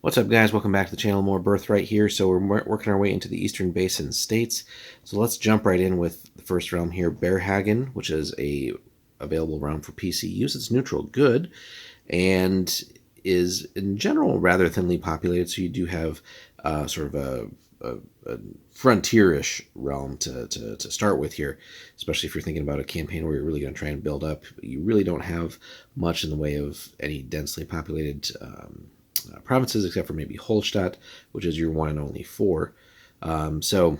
What's up, guys? Welcome back to the channel. More Birthright here. So we're working our way into the Eastern Basin states. So let's jump right in with the first realm here, Berhagen, which is a available realm for PC use. It's neutral good and is in general rather thinly populated. So you do have sort of a frontier-ish realm to start with here, especially if you're thinking about a campaign where you're really going to try and build up. You really don't have much in the way of any densely populated provinces, except for maybe Holstadt, which is your one and only 4. So,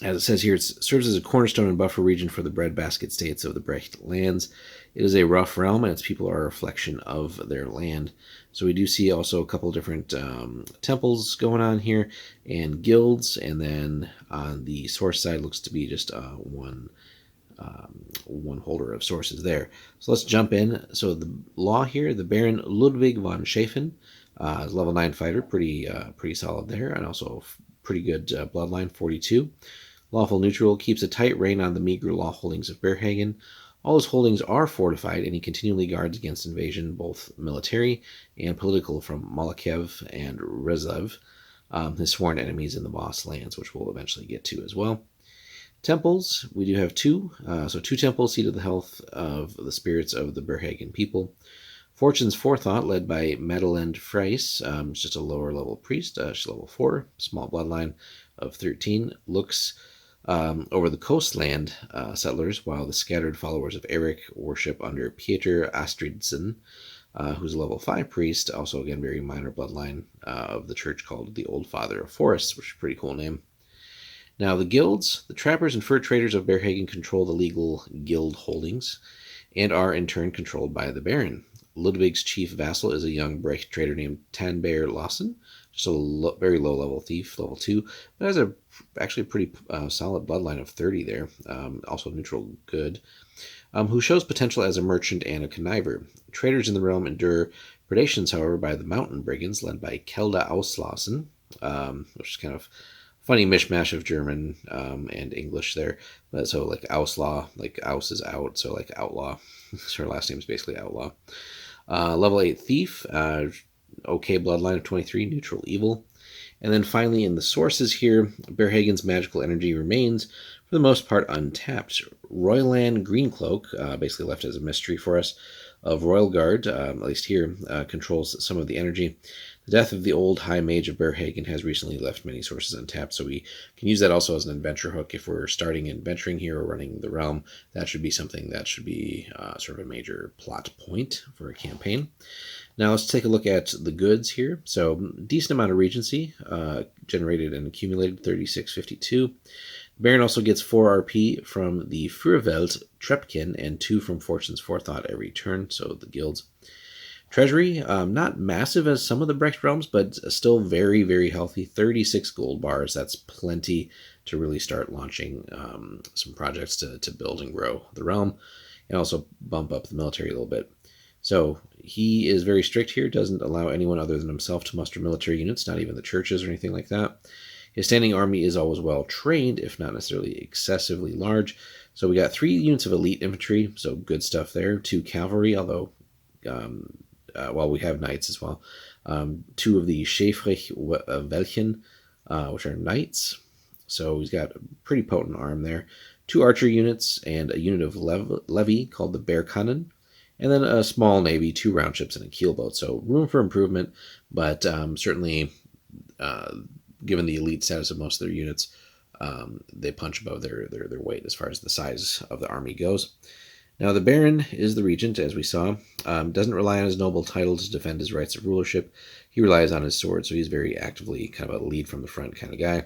as it says here, it serves as a cornerstone and buffer region for the breadbasket states of the Brecht lands. It is a rough realm, and its people are a reflection of their land. So we do see also a couple different temples going on here, and guilds, and then on the source side looks to be just one holder of sources there. So let's jump in. So the law here, the Baron Ludwig von Schaefen, is level 9 fighter, pretty solid there, and also pretty good bloodline, 42. Lawful neutral, keeps a tight rein on the meager law holdings of Berhagen. All his holdings are fortified, and he continually guards against invasion, both military and political, from Malakev and Rezlev, his sworn enemies in the Boss lands, which we'll eventually get to as well. Temples, we do have 2. So 2 temples, seat of the health of the spirits of the Berhagen people. Fortune's Forethought, led by Madeleine Freis, just a lower level priest. She's level 4, small bloodline of 13. Looks over the coastland settlers, while the scattered followers of Eric worship under Pieter Astridsen, who's a level 5 priest, also again very minor bloodline of the church called the Old Father of Forests, which is a pretty cool name. Now the guilds, the trappers and fur traders of Berhagen control the legal guild holdings and are in turn controlled by the Baron. Ludwig's chief vassal is a young Brecht trader named Tanbear Lawson, just a very low level thief, level 2, but has actually pretty solid bloodline of 30 there, also neutral good, who shows potential as a merchant and a conniver. Traders in the realm endure predations, however, by the mountain brigands led by Kelda Auslausen, which is kind of funny mishmash of German and English there. But so like Auslaw, like Aus is out, so like outlaw. Her last name is basically outlaw. Level 8 thief, okay bloodline of 23, neutral evil. And then finally in the sources here, Berhagen's magical energy remains for the most part untapped. Royland Greencloak, basically left as a mystery for us, of Royal Guard, at least here, controls some of the energy. The death of the old High Mage of Berhagen has recently left many sources untapped, so we can use that also as an adventure hook if we're starting adventuring here or running the realm. That should be something that should be sort of a major plot point for a campaign. Now let's take a look at the goods here. So decent amount of regency, generated and accumulated, 3652. Baron also gets 4 RP from the Furveld Trepkin and 2 from Fortune's Forethought every turn, so the guilds. Treasury, not massive as some of the Brecht realms, but still very, very healthy. 36 gold bars, that's plenty to really start launching some projects to build and grow the realm, and also bump up the military a little bit. So he is very strict here, doesn't allow anyone other than himself to muster military units, not even the churches or anything like that. His standing army is always well trained, if not necessarily excessively large. So we got 3 units of elite infantry, so good stuff there. 2 cavalry, although, we have knights as well. 2 of the Schäfrich Welchen, which are knights. So he's got a pretty potent arm there. 2 archer units and a unit of levy called the Bearkannen. And then a small navy, 2 round ships, and a keelboat. So room for improvement, but certainly, given the elite status of most of their units, they punch above their weight as far as the size of the army goes. Now the Baron is the regent, as we saw. Doesn't rely on his noble title to defend his rights of rulership. He relies on his sword, so he's very actively kind of a lead from the front kind of guy.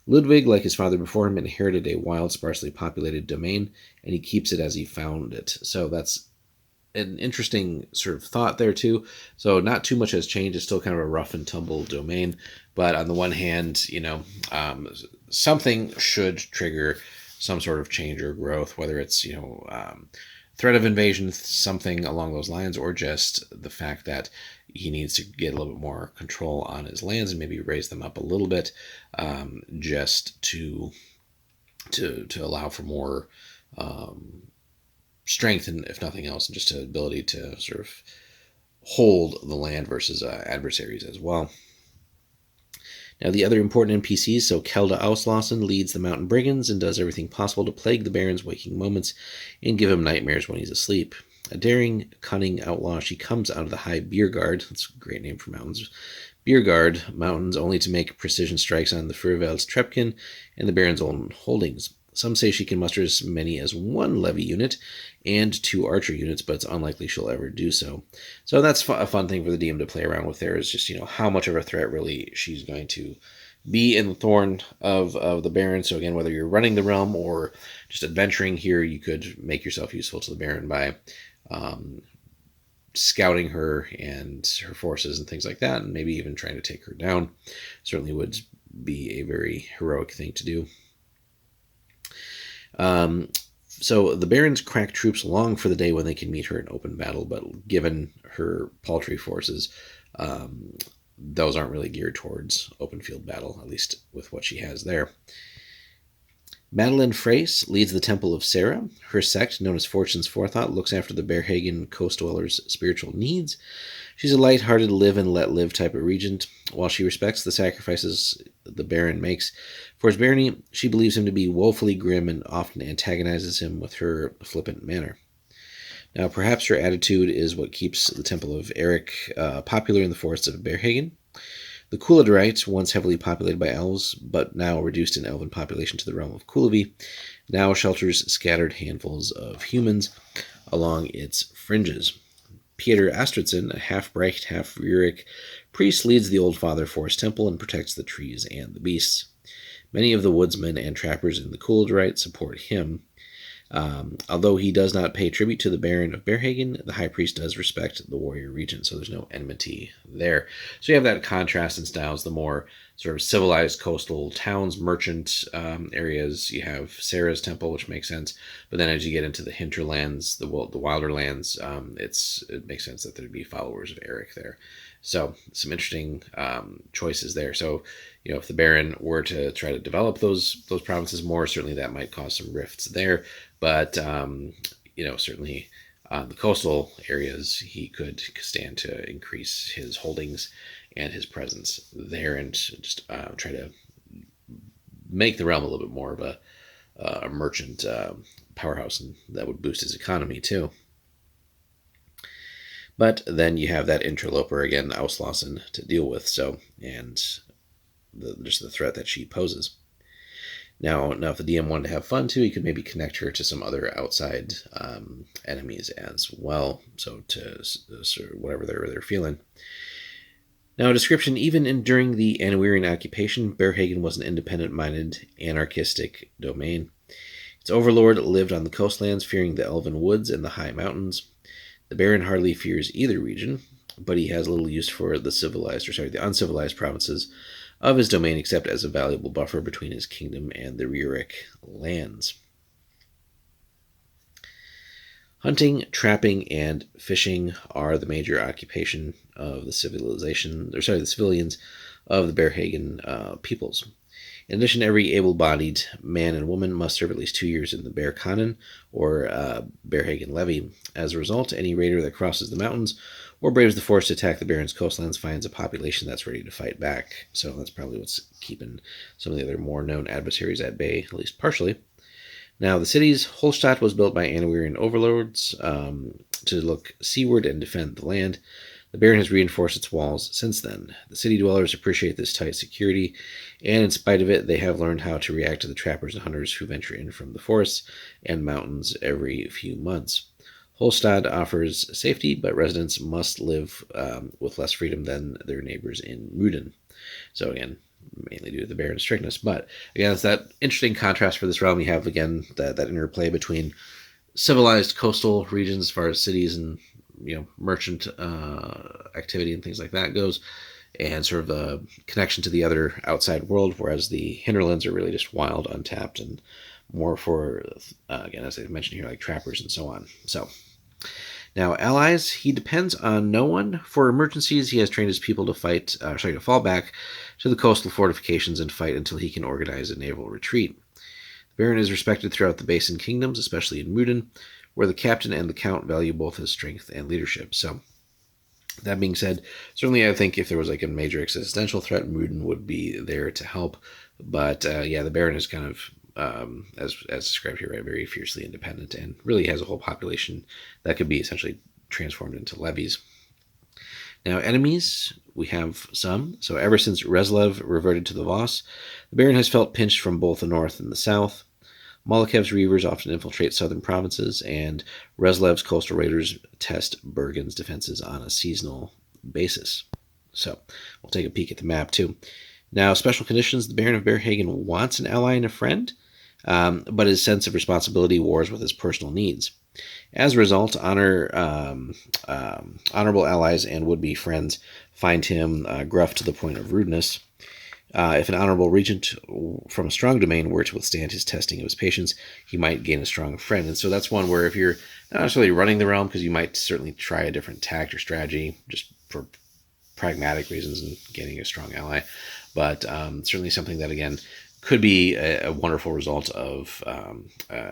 Ludwig, like his father before him, inherited a wild, sparsely populated domain, and he keeps it as he found it. So that's an interesting sort of thought there too. So not too much has changed. It's still kind of a rough and tumble domain, but on the one hand, something should trigger some sort of change or growth, whether it's threat of invasion, something along those lines, or just the fact that he needs to get a little bit more control on his lands and maybe raise them up a little bit, just to allow for more strength, and if nothing else, and just an ability to sort of hold the land versus adversaries as well. Now, the other important NPCs, so Kelda Auslausen leads the mountain brigands and does everything possible to plague the Baron's waking moments and give him nightmares when he's asleep. A daring, cunning outlaw, she comes out of the high Biergard, that's a great name for mountains, Biergard mountains, only to make precision strikes on the Furvel's Trepkin and the Baron's own holdings. Some say she can muster as many as one levy unit and 2 archer units, but it's unlikely she'll ever do so. So that's a fun thing for the DM to play around with there, is just, how much of a threat really she's going to be in the thorn of the Baron. So again, whether you're running the realm or just adventuring here, you could make yourself useful to the Baron by scouting her and her forces and things like that, and maybe even trying to take her down. Certainly would be a very heroic thing to do. So the Barons crack troops long for the day when they can meet her in open battle, but given her paltry forces, those aren't really geared towards open field battle, at least with what she has there. Madeline Frace leads the Temple of Sarah. Her sect, known as Fortune's Forethought, looks after the Berhagen coast dwellers' spiritual needs. She's a light-hearted live and let live type of regent. While she respects the sacrifices the Baron makes for his barony, she believes him to be woefully grim and often antagonizes him with her flippant manner. Now, perhaps her attitude is what keeps the Temple of Eric popular in the forests of Berhagen. The Kuladrite, once heavily populated by elves, but now reduced in elven population to the realm of Kulavi, now shelters scattered handfuls of humans along its fringes. Peter Astridson, a half-Brecht, half-Rurik priest, leads the Old Father Forest Temple and protects the trees and the beasts. Many of the woodsmen and trappers in the Kuladrite support him. Although he does not pay tribute to the Baron of Berhagen, the High Priest does respect the warrior regent, so there's no enmity there. So you have that contrast in styles. The more sort of civilized coastal towns, merchant areas, you have Sarah's temple, which makes sense. But then as you get into the hinterlands, the wilder lands, it makes sense that there'd be followers of Eric there. So some interesting choices there. So, if the Baron were to try to develop those provinces more, certainly that might cause some rifts there. But, certainly the coastal areas, he could stand to increase his holdings and his presence there and just try to make the realm a little bit more of a merchant powerhouse, and that would boost his economy too. But then you have that interloper again, Auslausen, to deal with. So, and just the threat that she poses. Now, if the DM wanted to have fun too, he could maybe connect her to some other outside enemies as well. So to sort of whatever they're feeling. Now, a description: even during the Anwirian occupation, Berhagen was an independent-minded, anarchistic domain. Its overlord lived on the coastlands, fearing the elven woods and the high mountains. The Baron hardly fears either region, but he has little use for the uncivilized provinces of his domain, except as a valuable buffer between his kingdom and the Rurik lands. Hunting, trapping, and fishing are the major occupation of the civilians of the Berhagen peoples. In addition, every able-bodied man and woman must serve at least 2 years in the Berkanen, or Berhagen levy. As a result, any raider that crosses the mountains or braves the forest to attack the Baron's coastlands finds a population that's ready to fight back. So that's probably what's keeping some of the other more known adversaries at bay, at least partially. Now, the city's Holstadt was built by Anwirian overlords to look seaward and defend the land. The Baron has reinforced its walls since then. The city dwellers appreciate this tight security, and in spite of it, they have learned how to react to the trappers and hunters who venture in from the forests and mountains every few months. Holstad offers safety, but residents must live with less freedom than their neighbors in Ruden. So again, mainly due to the Baron's strictness. But again, it's that interesting contrast for this realm. You have, again, that interplay between civilized coastal regions as far as cities and merchant activity and things like that goes, and sort of a connection to the other outside world, whereas the hinterlands are really just wild, untapped, and more for, again, as I mentioned here, like trappers and so on. So, now allies, he depends on no one. For emergencies, he has trained his people to fall back to the coastal fortifications and fight until he can organize a naval retreat. The Baron is respected throughout the Basin kingdoms, especially in Ruden, where the captain and the count value both his strength and leadership. So That being said, certainly I think if there was like a major existential threat, Muden would be there to help. But yeah, the Baron is kind of, as described here, right, very fiercely independent and really has a whole population that could be essentially transformed into levies. Now, enemies, we have some. So ever since Reslev reverted to the Voss, the Baron has felt pinched from both the north and the south. Malakev's reavers often infiltrate southern provinces, and Reslev's coastal raiders test Bergen's defenses on a seasonal basis. So we'll take a peek at the map too. Now, special conditions: the Baron of Berhagen wants an ally and a friend, but his sense of responsibility wars with his personal needs. As a result, honorable allies and would-be friends find him gruff to the point of rudeness. If an honorable regent from a strong domain were to withstand his testing of his patience, he might gain a strong friend. And so that's one where if you're not necessarily running the realm, because you might certainly try a different tact or strategy just for pragmatic reasons and gaining a strong ally, but certainly something that, again, could be a wonderful result of an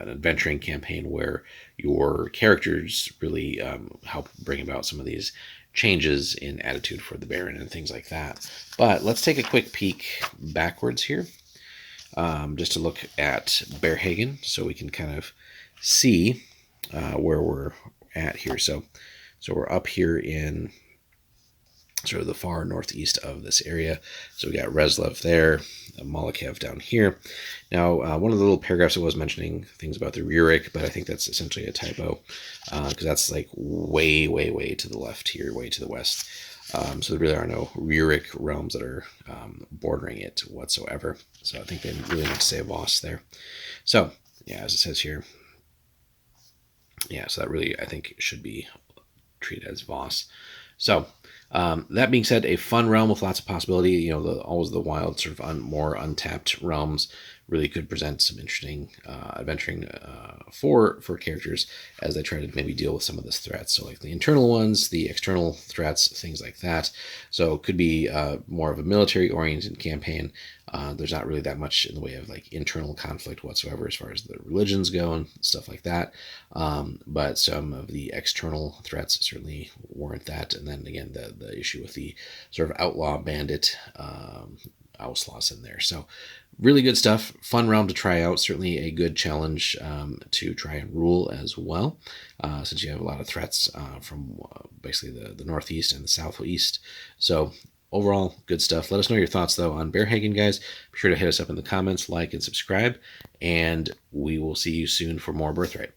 adventuring campaign where your characters really help bring about some of these changes in attitude for the Baron and things like that. But let's take a quick peek backwards here, just to look at Berhagen so we can kind of see where we're at here. So we're up here in sort of the far northeast of this area. So we got Reslev there, Malakev down here. Now, one of the little paragraphs I was mentioning things about the Rurik, but I think that's essentially a typo, because that's like way, way, way to the left here, way to the west. So there really are no Rurik realms that are bordering it whatsoever. So I think they really need to say Voss there. So, yeah, as it says here, yeah, so that really, I think, should be treated as Voss. So, that being said, a fun realm with lots of possibility. You know, always the wild, sort of more untapped realms really could present some interesting adventuring for characters as they try to maybe deal with some of these threats. So like the internal ones, the external threats, things like that. So it could be more of a military oriented campaign. There's not really that much in the way of like internal conflict whatsoever as far as the religions go and stuff like that. But some of the external threats certainly warrant that. And then again, the issue with the sort of outlaw bandit Ausloss in there. So really good stuff. Fun realm to try out. Certainly a good challenge to try and rule as well, since you have a lot of threats from basically the northeast and the southeast. So overall, good stuff. Let us know your thoughts, though, on Berhagen, guys. Be sure to hit us up in the comments, like, and subscribe, and we will see you soon for more Birthright.